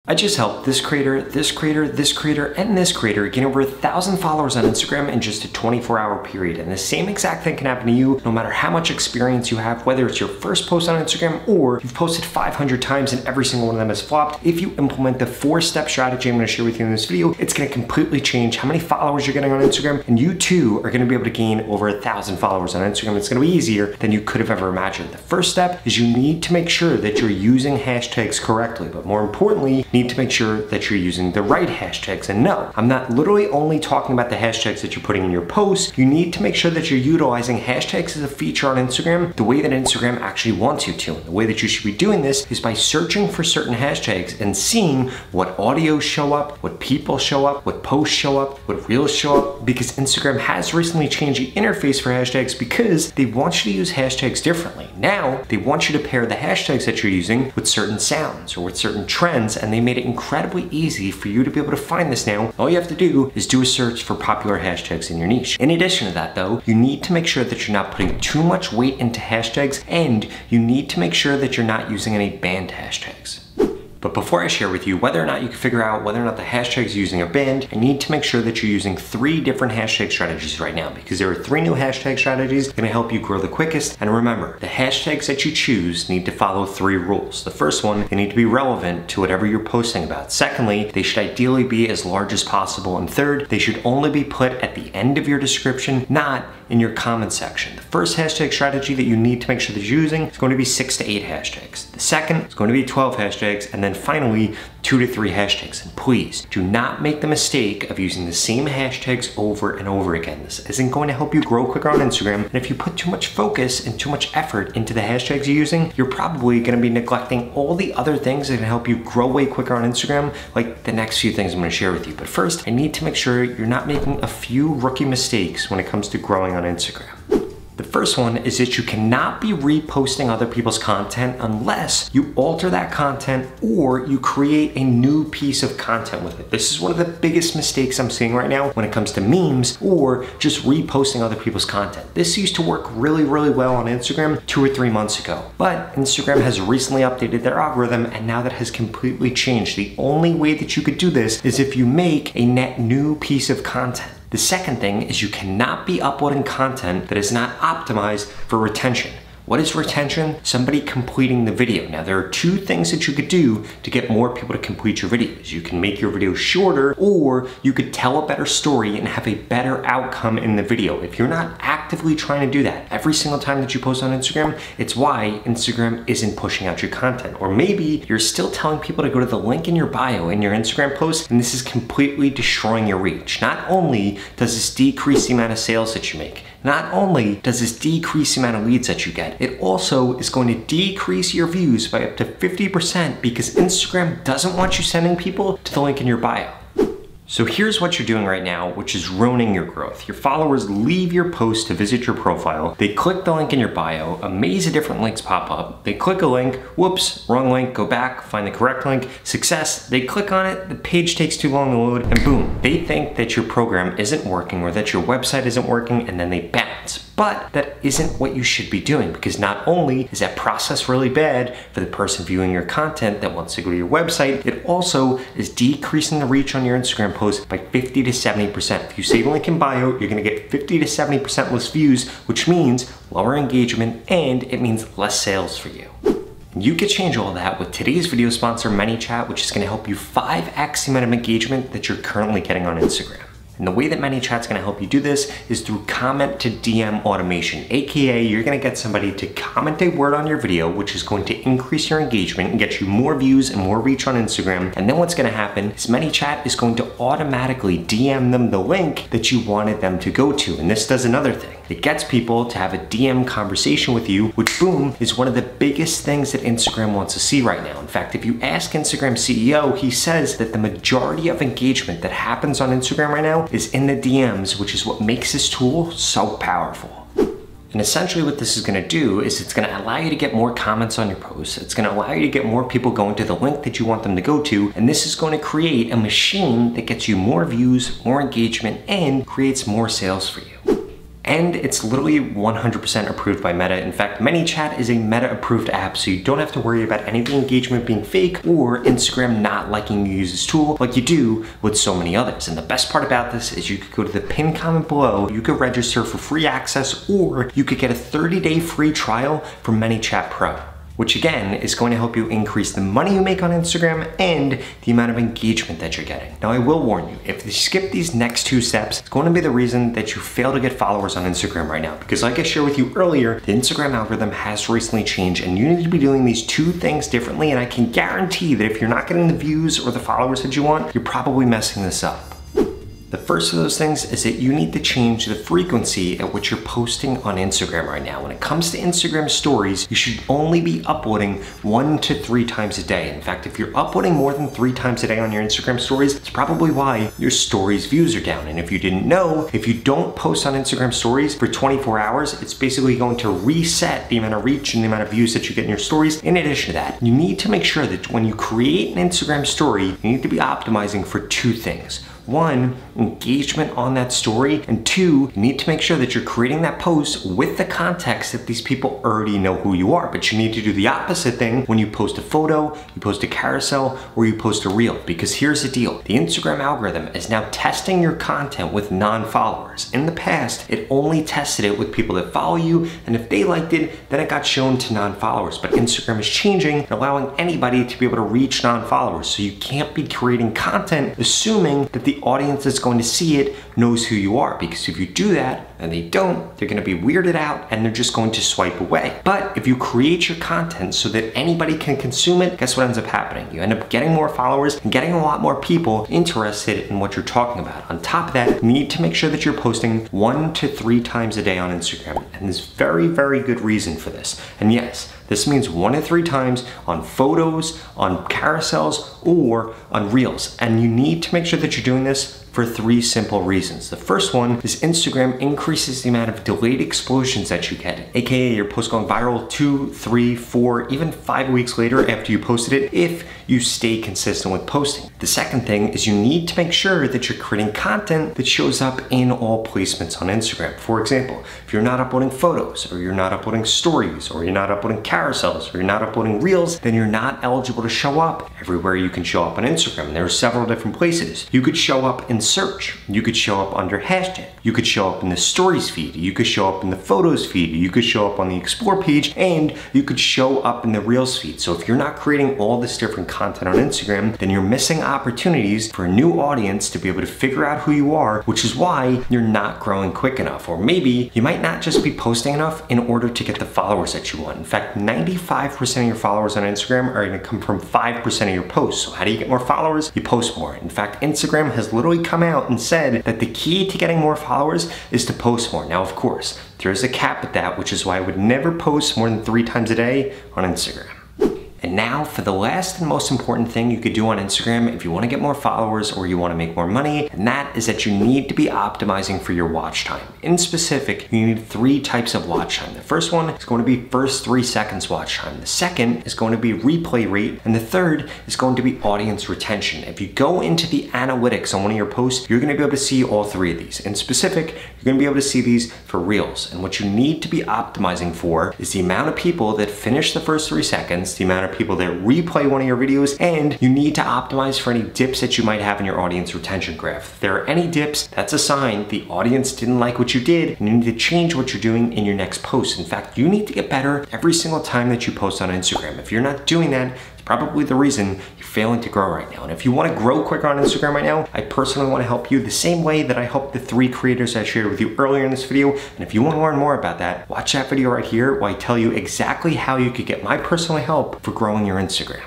I just helped this creator, this creator, this creator, and this creator gain over 1,000 followers on Instagram in just a 24-hour period. And the same exact thing can happen to you no matter how much experience you have, whether it's your first post on Instagram or you've posted 500 times and every single one of them has flopped. If you implement the 4-step strategy I'm gonna share with you in this video, it's gonna completely change how many followers you're getting on Instagram, and you too are gonna be able to gain over 1,000 followers on Instagram. It's gonna be easier than you could have ever imagined. The first step is you need to make sure that you're using hashtags correctly, but more importantly, you need to make sure that you're using the right hashtags. And no, I'm not literally only talking about the hashtags that you're putting in your posts. You need to make sure that you're utilizing hashtags as a feature on Instagram the way that Instagram actually wants you to. And the way that you should be doing this is by searching for certain hashtags and seeing what audios show up, what people show up, what posts show up, what reels show up, because Instagram has recently changed the interface for hashtags because they want you to use hashtags differently. Now, they want you to pair the hashtags that you're using with certain sounds or with certain trends, and they made it incredibly easy for you to be able to find this now. All you have to do is do a search for popular hashtags in your niche. In addition to that though, you need to make sure that you're not putting too much weight into hashtags, and you need to make sure that you're not using any banned hashtags. But before I share with you whether or not you can figure out whether or not the hashtags you're using are banned, I need to make sure that you're using 3 different hashtag strategies right now, because there are 3 new hashtag strategies that are gonna help you grow the quickest. And remember, the hashtags that you choose need to follow 3 rules. The first one, they need to be relevant to whatever you're posting about. Secondly, they should ideally be as large as possible. And third, they should only be put at the end of your description, not in your comment section. The first hashtag strategy that you need to make sure that you're using is going to be 6 to 8 hashtags. The second is going to be 12 hashtags, and then finally 2 to 3 hashtags. And please do not make the mistake of using the same hashtags over and over again. This isn't going to help you grow quicker on Instagram, and if you put too much focus and too much effort into the hashtags you're using, you're probably going to be neglecting all the other things that can help you grow way quicker on Instagram, like the next few things I'm going to share with you. But first, I need to make sure you're not making a few rookie mistakes when it comes to growing on Instagram. The first one is that you cannot be reposting other people's content unless you alter that content or you create a new piece of content with it. This is one of the biggest mistakes I'm seeing right now when it comes to memes or just reposting other people's content. This used to work really well on Instagram 2 or 3 months ago, but Instagram has recently updated their algorithm, and now that has completely changed. The only way that you could do this is if you make a net new piece of content. The second thing is you cannot be uploading content that is not optimized for retention. What is retention? Somebody completing the video. Now, there are 2 things that you could do to get more people to complete your videos. You can make your video shorter, or you could tell a better story and have a better outcome in the video. If you're not actively trying to do that every single time that you post on Instagram, it's why Instagram isn't pushing out your content. Or maybe you're still telling people to go to the link in your bio in your Instagram post, and this is completely destroying your reach. Not only does this decrease the amount of sales that you make, not only does this decrease the amount of leads that you get, it also is going to decrease your views by up to 50% because Instagram doesn't want you sending people to the link in your bio. So here's what you're doing right now, which is ruining your growth. Your followers leave your post to visit your profile. They click the link in your bio, a maze of different links pop up. They click a link, whoops, wrong link, go back, find the correct link, success. They click on it, the page takes too long to load, and boom, they think that your program isn't working or that your website isn't working, and then they bounce. But that isn't what you should be doing, because not only is that process really bad for the person viewing your content that wants to go to your website, it also is decreasing the reach on your Instagram post by 50 to 70%. If you save a link in bio, you're gonna get 50 to 70% less views, which means lower engagement, and it means less sales for you. You can change all that with today's video sponsor, ManyChat, which is gonna help you 5x the amount of engagement that you're currently getting on Instagram. And the way that ManyChat's gonna help you do this is through comment to DM automation, AKA you're gonna get somebody to comment a word on your video, which is going to increase your engagement and get you more views and more reach on Instagram. And then what's gonna happen is ManyChat is going to automatically DM them the link that you wanted them to go to. And this does another thing. It gets people to have a DM conversation with you, which boom, is one of the biggest things that Instagram wants to see right now. In fact, if you ask Instagram CEO, he says that the majority of engagement that happens on Instagram right now is in the DMs, which is what makes this tool so powerful. And essentially what this is gonna do is it's gonna allow you to get more comments on your posts. It's gonna allow you to get more people going to the link that you want them to go to. And this is going to create a machine that gets you more views, more engagement, and creates more sales for you. and it's literally 100% approved by Meta. In fact, ManyChat is a Meta approved app, so you don't have to worry about any of the engagement being fake or Instagram not liking you use this tool like you do with so many others. And the best part about this is you could go to the pinned comment below, you could register for free access, or you could get a 30-day free trial for ManyChat Pro, which again is going to help you increase the money you make on Instagram and the amount of engagement that you're getting. Now I will warn you, if you skip these next 2 steps, it's going to be the reason that you fail to get followers on Instagram right now. Because like I shared with you earlier, the Instagram algorithm has recently changed and you need to be doing these 2 things differently, and I can guarantee that if you're not getting the views or the followers that you want, you're probably messing this up. The first of those things is that you need to change the frequency at which you're posting on Instagram right now. When it comes to Instagram stories, you should only be uploading 1 to 3 times a day. In fact, if you're uploading more than 3 times a day on your Instagram stories, it's probably why your stories views are down. And if you didn't know, if you don't post on Instagram stories for 24 hours, it's basically going to reset the amount of reach and the amount of views that you get in your stories. In addition to that, you need to make sure that when you create an Instagram story, you need to be optimizing for 2 things. 1, engagement on that story, and 2, you need to make sure that you're creating that post with the context that these people already know who you are. But you need to do the opposite thing when you post a photo, you post a carousel, or you post a reel. Because here's the deal, the Instagram algorithm is now testing your content with non-followers. In the past, it only tested it with people that follow you, and if they liked it, then it got shown to non-followers. But Instagram is changing and allowing anybody to be able to reach non-followers. So you can't be creating content assuming that the audience that's going to see it knows who you are, because if you do that and they don't, they're going to be weirded out and they're just going to swipe away. But if you create your content so that anybody can consume it, guess what ends up happening? You end up getting more followers and getting a lot more people interested in what you're talking about. On top of that, you need to make sure that you're posting 1 to 3 times a day on Instagram, and there's very, very good reason for this. And yes, this means 1 to 3 times on photos, on carousels, or on reels. And you need to make sure that you're doing this for 3 simple reasons. The first one is Instagram increases the amount of delayed explosions that you get, aka your post going viral 2, 3, 4, even 5 weeks later after you posted it, if you stay consistent with posting. The second thing is you need to make sure that you're creating content that shows up in all placements on Instagram. For example, if you're not uploading photos, or you're not uploading stories, or you're not uploading carousels, or you're not uploading reels, then you're not eligible to show up everywhere you can show up on Instagram. And there are several different places. You could show up in search, you could show up under hashtag, you could show up in the stories feed, you could show up in the photos feed, you could show up on the explore page, and you could show up in the reels feed. So if you're not creating all this different content on Instagram, then you're missing opportunities for a new audience to be able to figure out who you are, which is why you're not growing quick enough. Or maybe you might not just be posting enough in order to get the followers that you want. In fact, 95% of your followers on Instagram are going to come from 5% of your posts. So how do you get more followers? You post more. In fact, Instagram has literally come out and said that the key to getting more followers is to post more. Now, of course, there is a cap at that, which is why I would never post more than 3 times a day on Instagram. And now for the last and most important thing you could do on Instagram if you want to get more followers or you want to make more money, and that is that you need to be optimizing for your watch time. In specific, you need 3 types of watch time. The first one is going to be first 3 seconds watch time. The second is going to be replay rate, and the third is going to be audience retention. If you go into the analytics on one of your posts, you're going to be able to see all 3 of these. In specific, you're going to be able to see these for reels. And what you need to be optimizing for is the amount of people that finish the first 3 seconds, the amount of people that replay one of your videos, and you need to optimize for any dips that you might have in your audience retention graph. If there are any dips, that's a sign the audience didn't like what you did, and you need to change what you're doing in your next post. In fact, you need to get better every single time that you post on Instagram. If you're not doing that, it's probably the reason you're failing to grow right now. And if you want to grow quicker on Instagram right now, I personally want to help you the same way that I helped the 3 creators I shared with you earlier in this video. And if you want to learn more about that, watch that video right here where I tell you exactly how you could get my personal help for growing your Instagram.